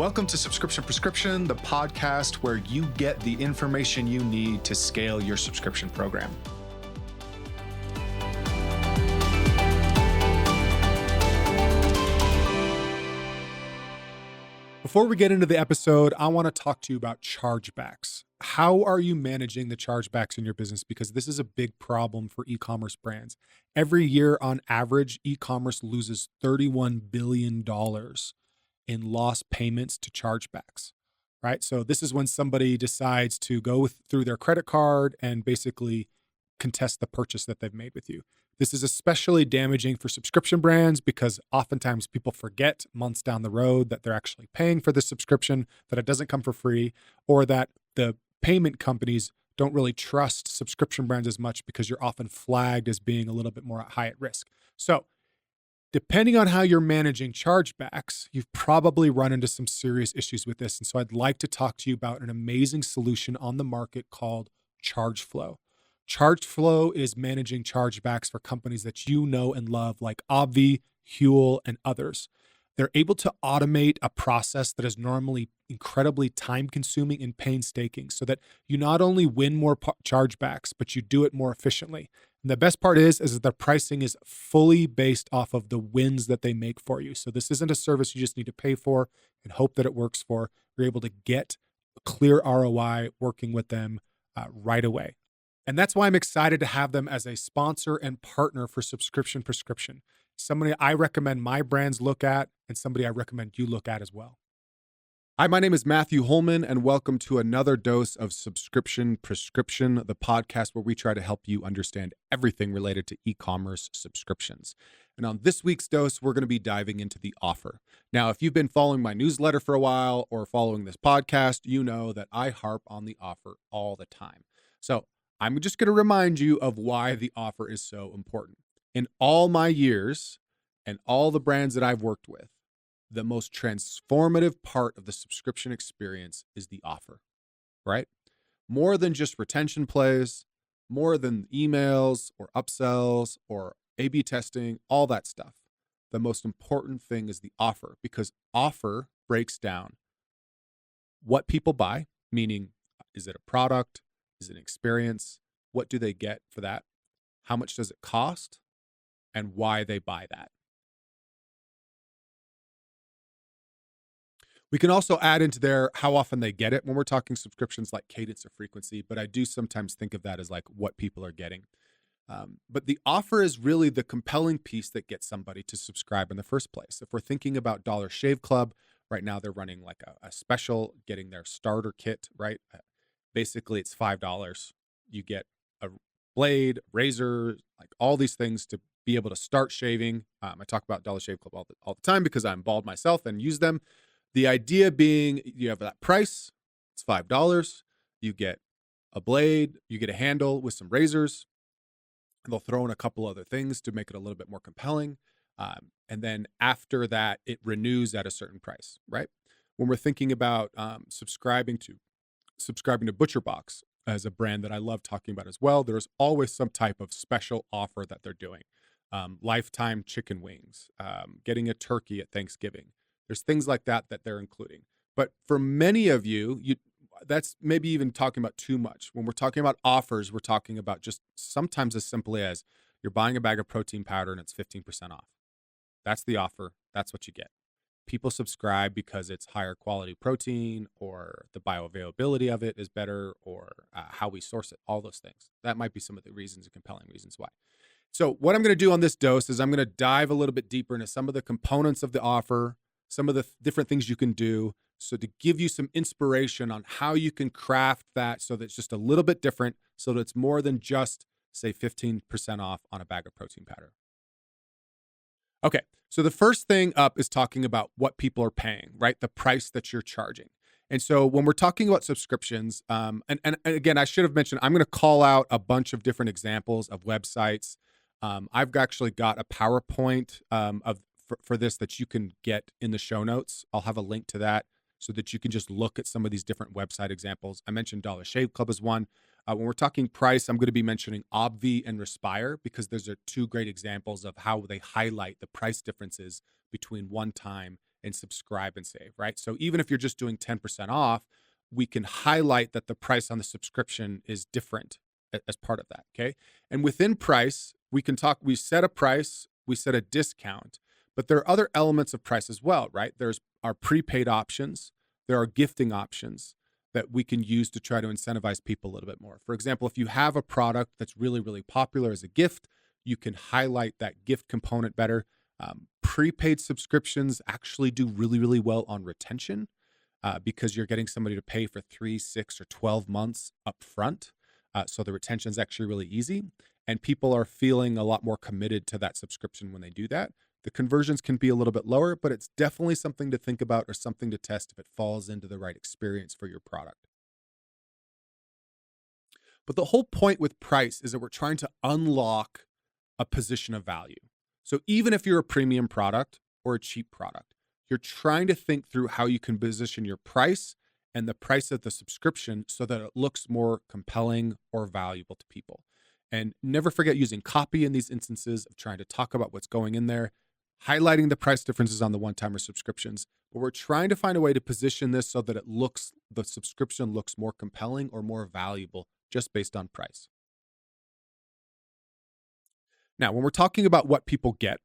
Welcome to Subscription Prescription, the podcast where you get the information you need to scale your subscription program. Before we get into the episode, I want to talk to you about chargebacks. How are you managing the chargebacks in your business? Because this is a big problem for e-commerce brands. Every year, on average, e-commerce loses $31 billion in lost payments to chargebacks, right? So this is when somebody decides to go through their credit card and basically contest the purchase that they've made with you. This is especially damaging for subscription brands because oftentimes people forget months down the road that they're actually paying for the subscription, that it doesn't come for free, or that the payment companies don't really trust subscription brands as much because you're often flagged as being a little bit more high at risk. So depending on how you're managing chargebacks, you've probably run into some serious issues with this. And so I'd like to talk to you about an amazing solution on the market called ChargeFlow. ChargeFlow is managing chargebacks for companies that you know and love, like Obvi, Huel, and others. They're able to automate a process that is normally incredibly time-consuming and painstaking so that you not only win more chargebacks, but you do it more efficiently. And the best part is that the pricing is fully based off of the wins that they make for you. So this isn't a service you just need to pay for and hope that it works for. You're able to get a clear ROI working with them right away. And that's why I'm excited to have them as a sponsor and partner for Subscription Prescription. Somebody I recommend my brands look at and somebody I recommend you look at as well. Hi, my name is Matthew Holman, and welcome to another dose of Subscription Prescription, the podcast where we try to help you understand everything related to e-commerce subscriptions. And on this week's dose, we're going to be diving into the offer. Now, if you've been following my newsletter for a while or following this podcast, you know that I harp on the offer all the time. So I'm just going to remind you of why the offer is so important. In all my years and all the brands that I've worked with, the most transformative part of the subscription experience is the offer, right? More than just retention plays, more than emails or upsells or A/B testing, all that stuff. The most important thing is the offer, because offer breaks down what people buy, meaning is it a product? Is it an experience? What do they get for that? How much does it cost? And why they buy that. We can also add into there how often they get it when we're talking subscriptions, like cadence or frequency, but I do sometimes think of that as like what people are getting. But the offer is really the compelling piece that gets somebody to subscribe in the first place. If we're thinking about Dollar Shave Club, right now they're running like a special, getting their starter kit, right? Basically, it's $5. You get a blade, razor, like all these things to be able to start shaving. I talk about Dollar Shave Club all the time because I'm bald myself and use them. The idea being you have that price, it's $5. You get a blade, you get a handle with some razors, and they'll throw in a couple other things to make it a little bit more compelling. And then after that, it renews at a certain price, right? When we're thinking about subscribing to ButcherBox as a brand that I love talking about as well, there's always some type of special offer that they're doing. Lifetime chicken wings, getting a turkey at Thanksgiving. There's things like that they're including. But for many of you, that's maybe even talking about too much. When we're talking about offers, we're talking about just sometimes as simply as you're buying a bag of protein powder and it's 15% off. That's the offer. That's what you get. People subscribe because it's higher quality protein, or the bioavailability of it is better, or how we source it, all those things. That might be some of the reasons and compelling reasons why. So what I'm going to do on this dose is I'm going to dive a little bit deeper into some of the components of the offer, some of the different things you can do, so to give you some inspiration on how you can craft that so that it's just a little bit different, so that it's more than just, say, 15% off on a bag of protein powder. Okay, so the first thing up is talking about what people are paying, right? The price that you're charging. And so when we're talking about subscriptions, and again, I should have mentioned, I'm going to call out a bunch of different examples of websites. I've actually got a PowerPoint for this that you can get in the show notes. I'll have a link to that so that you can just look at some of these different website examples. I mentioned Dollar Shave Club as one. When we're talking price, I'm going to be mentioning Obvi and Respire, because those are two great examples of how they highlight the price differences between one-time in Subscribe and Save, right? So even if you're just doing 10% off, we can highlight that the price on the subscription is different as part of that. Okay. And within price, we set a price, we set a discount, but there are other elements of price as well, right? There's our prepaid options, there are gifting options that we can use to try to incentivize people a little bit more. For example, if you have a product that's really, really popular as a gift, you can highlight that gift component better. Prepaid subscriptions actually do really, really well on retention because you're getting somebody to pay for 3, 6, or 12 months up front. So the retention is actually really easy, and people are feeling a lot more committed to that subscription when they do that. The conversions can be a little bit lower, but it's definitely something to think about or something to test if it falls into the right experience for your product. But the whole point with price is that we're trying to unlock a position of value. So even if you're a premium product or a cheap product, you're trying to think through how you can position your price and the price of the subscription so that it looks more compelling or valuable to people. And never forget using copy in these instances of trying to talk about what's going in there, highlighting the price differences on the one-timer subscriptions. But we're trying to find a way to position this so that the subscription looks more compelling or more valuable just based on price. Now, when we're talking about what people get,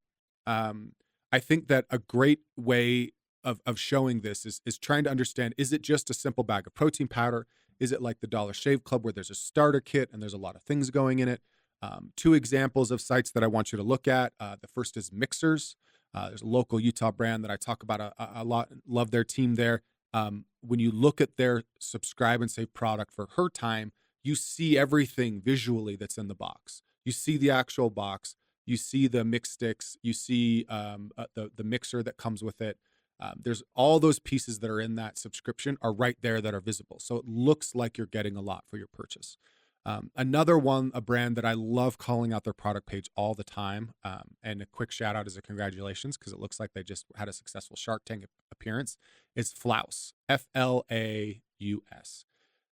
I think that a great way of showing this is trying to understand, is it just a simple bag of protein powder? Is it like the Dollar Shave Club where there's a starter kit and there's a lot of things going in it? Two examples of sites that I want you to look at. The first is Mixers. There's a local Utah brand that I talk about a lot. Love their team there. When you look at their Subscribe and Save product for Her Time, you see everything visually that's in the box. You see the actual box. You see the mix sticks. You see the mixer that comes with it. There's all those pieces that are in that subscription are right there that are visible. So it looks like you're getting a lot for your purchase. Another one, a brand that I love calling out their product page all the time, and a quick shout out is a congratulations because it looks like they just had a successful Shark Tank appearance, is Flaus, Flaus.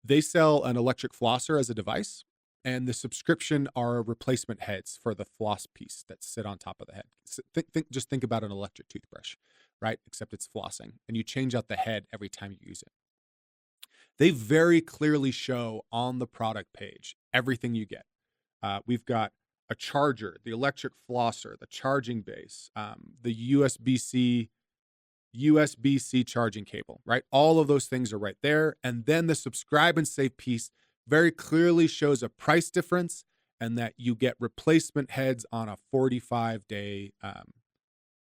They sell an electric flosser as a device, and the subscription are replacement heads for the floss piece that sit on top of the head. So just think about an electric toothbrush, right? Except it's flossing, and you change out the head every time you use it. They very clearly show on the product page everything you get. We've got a charger, the electric flosser, the charging base, the USB-C charging cable, right? All of those things are right there. And then the Subscribe and Save piece very clearly shows a price difference and that you get replacement heads on a 45-day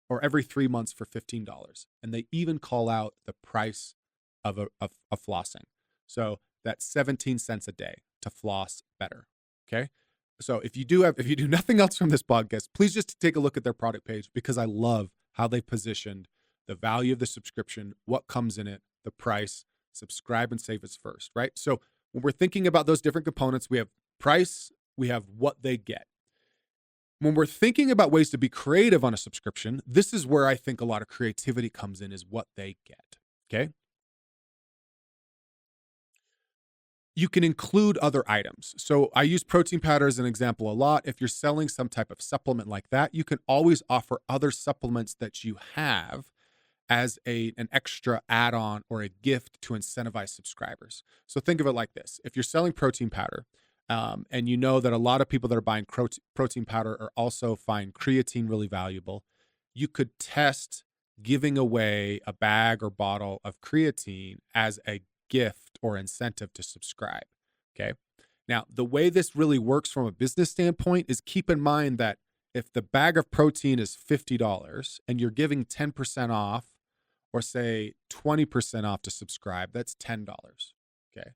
or every 3 months for $15. And they even call out the price of flossing. So that's 17 cents a day to floss better. Okay. So if you do nothing else from this podcast, please just take a look at their product page because I love how they positioned the value of the subscription, what comes in it, the price. Subscribe and Save is first, right? So when we're thinking about those different components, we have price, we have what they get. When we're thinking about ways to be creative on a subscription, this is where I think a lot of creativity comes in, is what they get. Okay. You can include other items. So I use protein powder as an example a lot. If you're selling some type of supplement like that, you can always offer other supplements that you have as an extra add-on or a gift to incentivize subscribers. So think of it like this. If you're selling protein powder, and you know that a lot of people that are buying protein powder are also find creatine really valuable, you could test giving away a bag or bottle of creatine as a gift or incentive to subscribe. Okay. Now, the way this really works from a business standpoint is keep in mind that if the bag of protein is $50 and you're giving 10% off or say 20% off to subscribe, that's $10. Okay.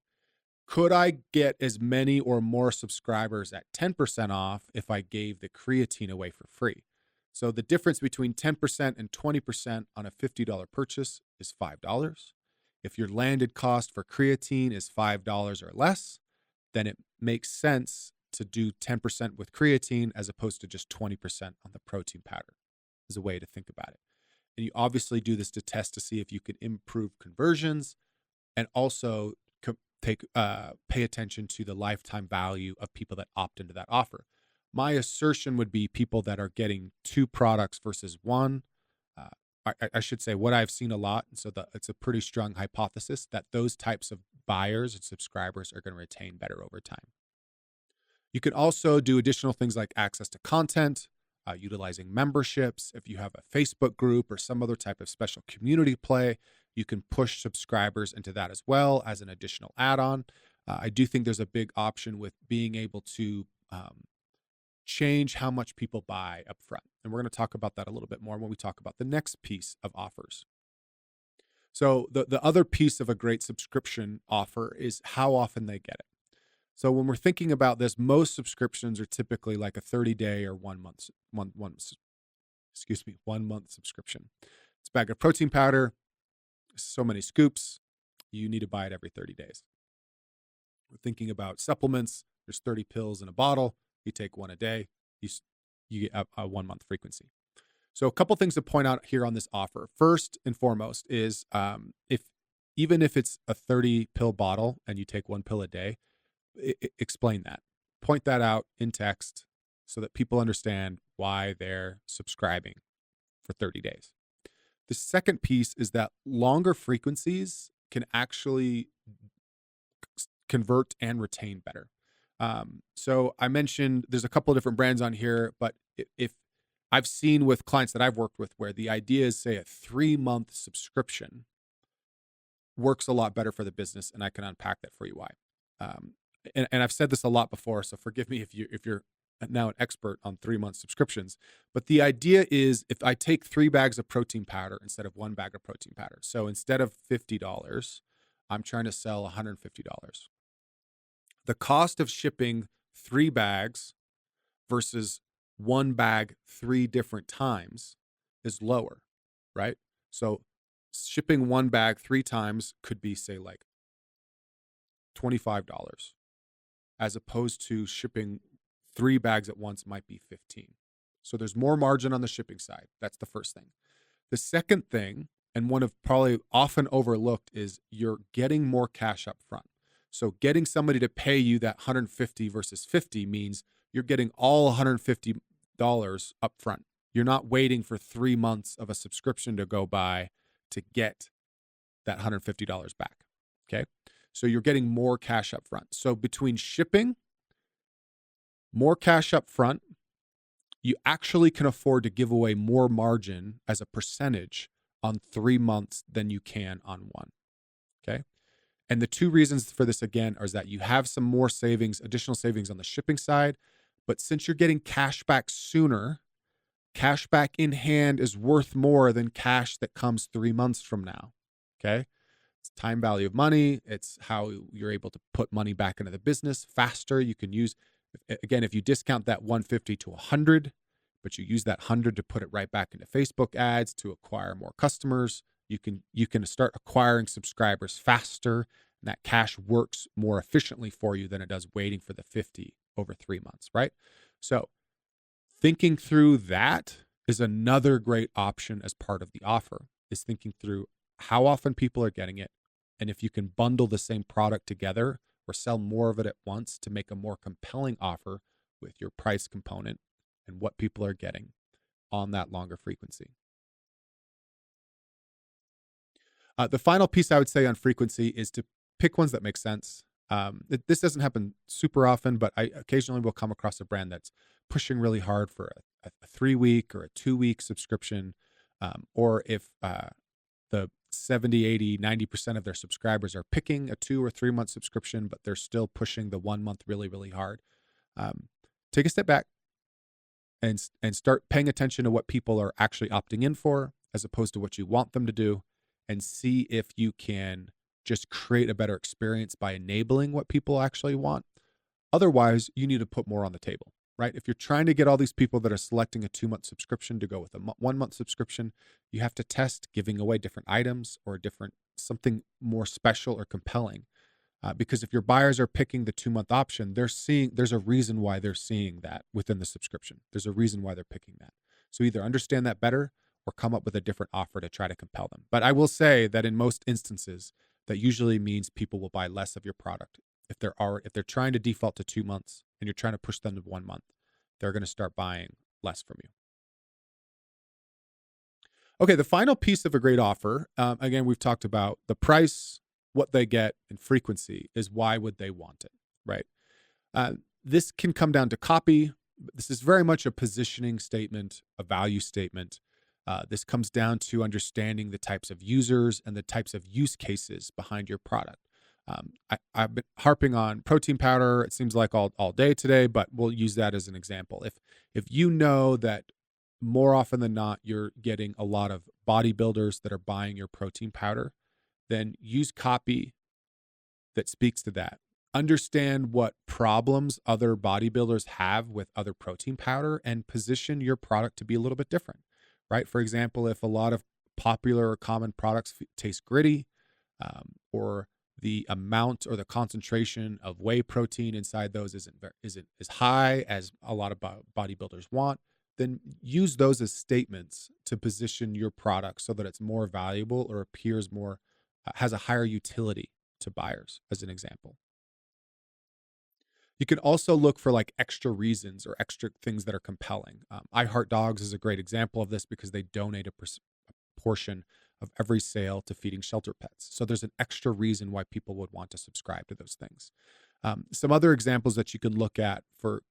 Could I get as many or more subscribers at 10% off if I gave the creatine away for free? So the difference between 10% and 20% on a $50 purchase is $5. If your landed cost for creatine is $5 or less, then it makes sense to do 10% with creatine as opposed to just 20% on the protein powder, is a way to think about it. And you obviously do this to test to see if you can improve conversions and also pay attention to the lifetime value of people that opt into that offer. My assertion would be people that are getting 2 products versus 1, I should say what I've seen a lot, and so it's a pretty strong hypothesis that those types of buyers and subscribers are going to retain better over time. You can also do additional things like access to content, utilizing memberships. If you have a Facebook group or some other type of special community play, you can push subscribers into that as well as an additional add-on. I do think there's a big option with being able to change how much people buy up front. And we're going to talk about that a little bit more when we talk about the next piece of offers. So the other piece of a great subscription offer is how often they get it. So when we're thinking about this, most subscriptions are typically like a 30-day or 1 month, 1 month subscription. It's a bag of protein powder, so many scoops. You need to buy it every 30 days. We're thinking about supplements. There's 30 pills in a bottle. You take one a day. You get a 1 month frequency. So a couple things to point out here on this offer. First and foremost is even if it's a 30 pill bottle and you take 1 pill a day, explain that. Point that out in text so that people understand why they're subscribing for 30 days. The second piece is that longer frequencies can actually convert and retain better. So I mentioned there's a couple of different brands on here, but if I've seen with clients that I've worked with where the idea is, say, a 3-month subscription works a lot better for the business, and I can unpack that for you why. And I've said this a lot before, so forgive me if you're now an expert on 3-month subscriptions. But the idea is if I take 3 bags of protein powder instead of 1 bag of protein powder, so instead of $50, I'm trying to sell $150. The cost of shipping 3 bags versus 1 bag 3 different times is lower, right? So shipping 1 bag 3 times could be, say, like $25, as opposed to shipping 3 bags at once might be $15. So there's more margin on the shipping side. That's the first thing. The second thing, and one of probably often overlooked, is you're getting more cash up front. So getting somebody to pay you that $150 versus $50 means you're getting all $150 up front. You're not waiting for 3 months of a subscription to go by to get that $150 back. Okay. So you're getting more cash up front. So between shipping, more cash up front, you actually can afford to give away more margin as a percentage on 3 months than you can on 1. Okay. And the 2 reasons for this, again, is that you have some more savings, additional savings on the shipping side. But since you're getting cash back sooner, cash back in hand is worth more than cash that comes 3 months from now. Okay. It's time value of money. It's how you're able to put money back into the business faster. You can use, again, if you discount that 150 to 100, but you use that 100 to put it right back into Facebook ads to acquire more customers, you can start acquiring subscribers faster, and that cash works more efficiently for you than it does waiting for the 50 over 3 months, right? So thinking through that is another great option as part of the offer, is thinking through how often people are getting it, and if you can bundle the same product together or sell more of it at once to make a more compelling offer with your price component and what people are getting on that longer frequency. The final piece I would say on frequency is to pick ones that make sense. This doesn't happen super often, but I occasionally will come across a brand that's pushing really hard for a 3-week or a 2-week subscription, or if the 70, 80, 90% of their subscribers are picking a 2 or 3 month subscription, but they're still pushing the 1 month really, really hard. Take a step back and start paying attention to what people are actually opting in for, as opposed to what you want them to do, and see if you can just create a better experience by enabling what people actually want. Otherwise, you need to put more on the table, right? If you're trying to get all these people that are selecting a 2-month subscription to go with a 1-month subscription, you have to test giving away different items or something more special or compelling. Because if your buyers are picking the 2-month option, there's a reason why they're seeing that within the subscription. There's a reason why they're picking that. So either understand that better or come up with a different offer to try to compel them. But I will say that in most instances, that usually means people will buy less of your product. If they're trying to default to 2 months and you're trying to push them to 1 month, they're going to start buying less from you. Okay, the final piece of a great offer, again, we've talked about the price, what they get, and frequency is why would they want it, right? This can come down to copy. This is very much a positioning statement, a value statement. This comes down to understanding the types of users and the types of use cases behind your product. I've been harping on protein powder. It seems like all day today, but we'll use that as an example. If you know that more often than not you're getting a lot of bodybuilders that are buying your protein powder, then use copy that speaks to that. Understand what problems other bodybuilders have with other protein powder and position your product to be a little bit different, right? For example, if a lot of popular or common products taste gritty, or the amount or the concentration of whey protein inside those isn't as high as a lot of bodybuilders want, then use those as statements to position your product so that it's more valuable or appears more, has a higher utility to buyers, as an example. You can also look for like extra reasons or extra things that are compelling. I Heart Dogs is a great example of this because they donate a portion of every sale to feeding shelter pets. So there's an extra reason why people would want to subscribe to those things. Some other examples that you can look at for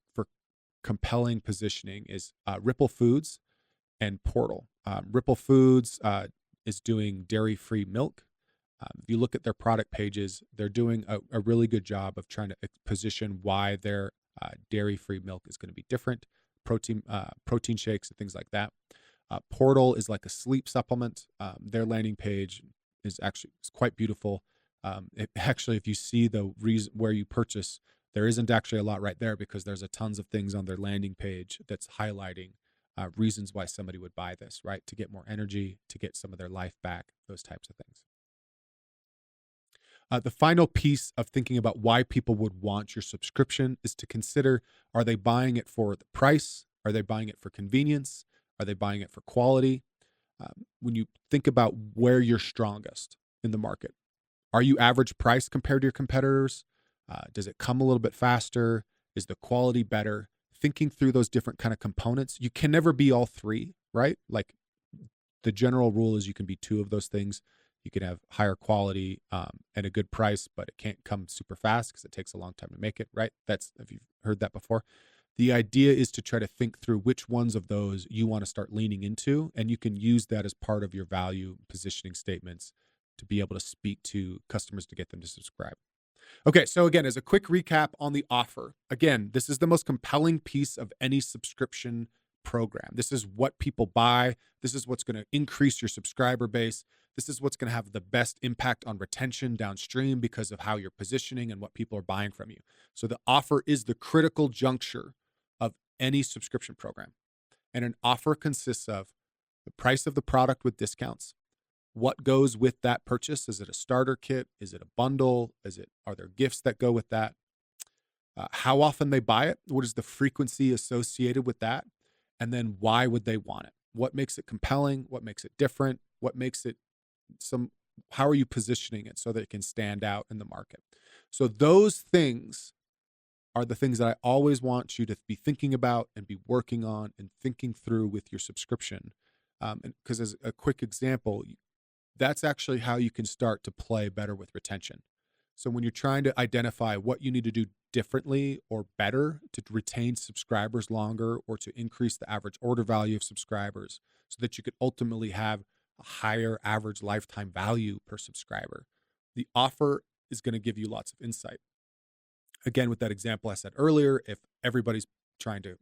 compelling positioning is Ripple Foods and Portal. Ripple Foods is doing dairy-free milk. If you look at their product pages, they're doing a really good job of trying to position why their dairy-free milk is going to be different, protein shakes and things like that. Portal is like a sleep supplement. Their landing page is quite beautiful. If you see the reason where you purchase, there isn't actually a lot right there because there's a tons of things on their landing page that's highlighting reasons why somebody would buy this, right? To get more energy, to get some of their life back, those types of things. The final piece of thinking about why people would want your subscription is to consider, are they buying it for the price? Are they buying it for convenience? Are they buying it for quality? When you think about where you're strongest in the market, are you average price compared to your competitors? Does it come a little bit faster? Is the quality better? Thinking through those different kind of components. You can never be all three, right? Like the general rule is you can be two of those things. You can have higher quality and a good price, but it can't come super fast because it takes a long time to make it, right? If you've heard that before. The idea is to try to think through which ones of those you want to start leaning into, and you can use that as part of your value positioning statements to be able to speak to customers to get them to subscribe. Okay, so again, as a quick recap on the offer, again, this is the most compelling piece of any subscription program. This is what people buy. This is what's going to increase your subscriber base. This is what's going to have the best impact on retention downstream because of how you're positioning and what people are buying from you. So the offer is the critical juncture of any subscription program. And an offer consists of the price of the product with discounts, what goes with that purchase. Is it a starter kit? Is it a bundle? Are there gifts that go with that? How often they buy it? What is the frequency associated with that? And then why would they want it? What makes it compelling? What makes it different? What makes it how are you positioning it so that it can stand out in the market? So those things are the things that I always want you to be thinking about and be working on and thinking through with your subscription. Because as a quick example, that's actually how you can start to play better with retention. So when you're trying to identify what you need to do differently or better to retain subscribers longer or to increase the average order value of subscribers so that you could ultimately have a higher average lifetime value per subscriber, the offer is going to give you lots of insight. Again, with that example I said earlier, if everybody's trying to,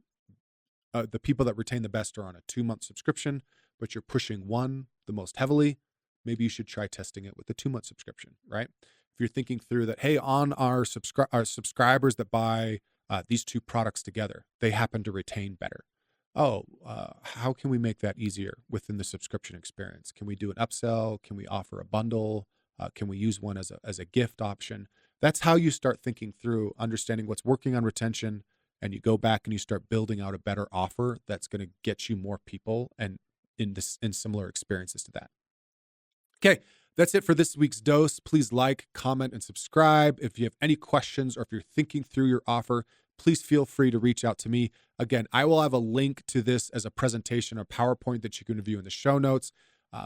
the people that retain the best are on a 2-month subscription, but you're pushing one the most heavily, maybe you should try testing it with a 2-month subscription, right? If you're thinking through that, hey, on our subscribers that buy these two products together, they happen to retain better. How can we make that easier within the subscription experience? Can we do an upsell? Can we offer a bundle? Can we use one as a gift option? That's how you start thinking through understanding what's working on retention, and you go back and you start building out a better offer that's going to get you more people and in similar experiences to that. Okay, that's it for this week's dose. Please like, comment, and subscribe. If you have any questions or if you're thinking through your offer, please feel free to reach out to me. Again, I will have a link to this as a presentation or PowerPoint that you can view in the show notes.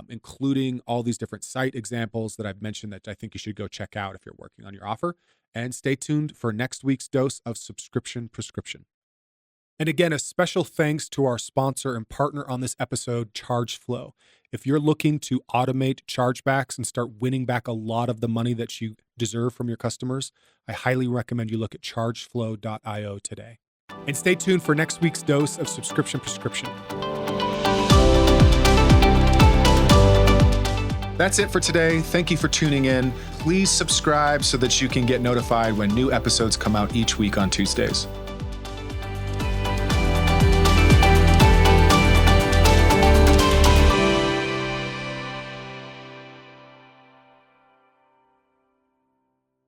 including all these different site examples that I've mentioned that I think you should go check out if you're working on your offer. And stay tuned for next week's dose of subscription prescription. And again, a special thanks to our sponsor and partner on this episode, ChargeFlow. If you're looking to automate chargebacks and start winning back a lot of the money that you deserve from your customers, I highly recommend you look at chargeflow.io today. And stay tuned for next week's dose of subscription prescription. That's it for today. Thank you for tuning in. Please subscribe so that you can get notified when new episodes come out each week on Tuesdays.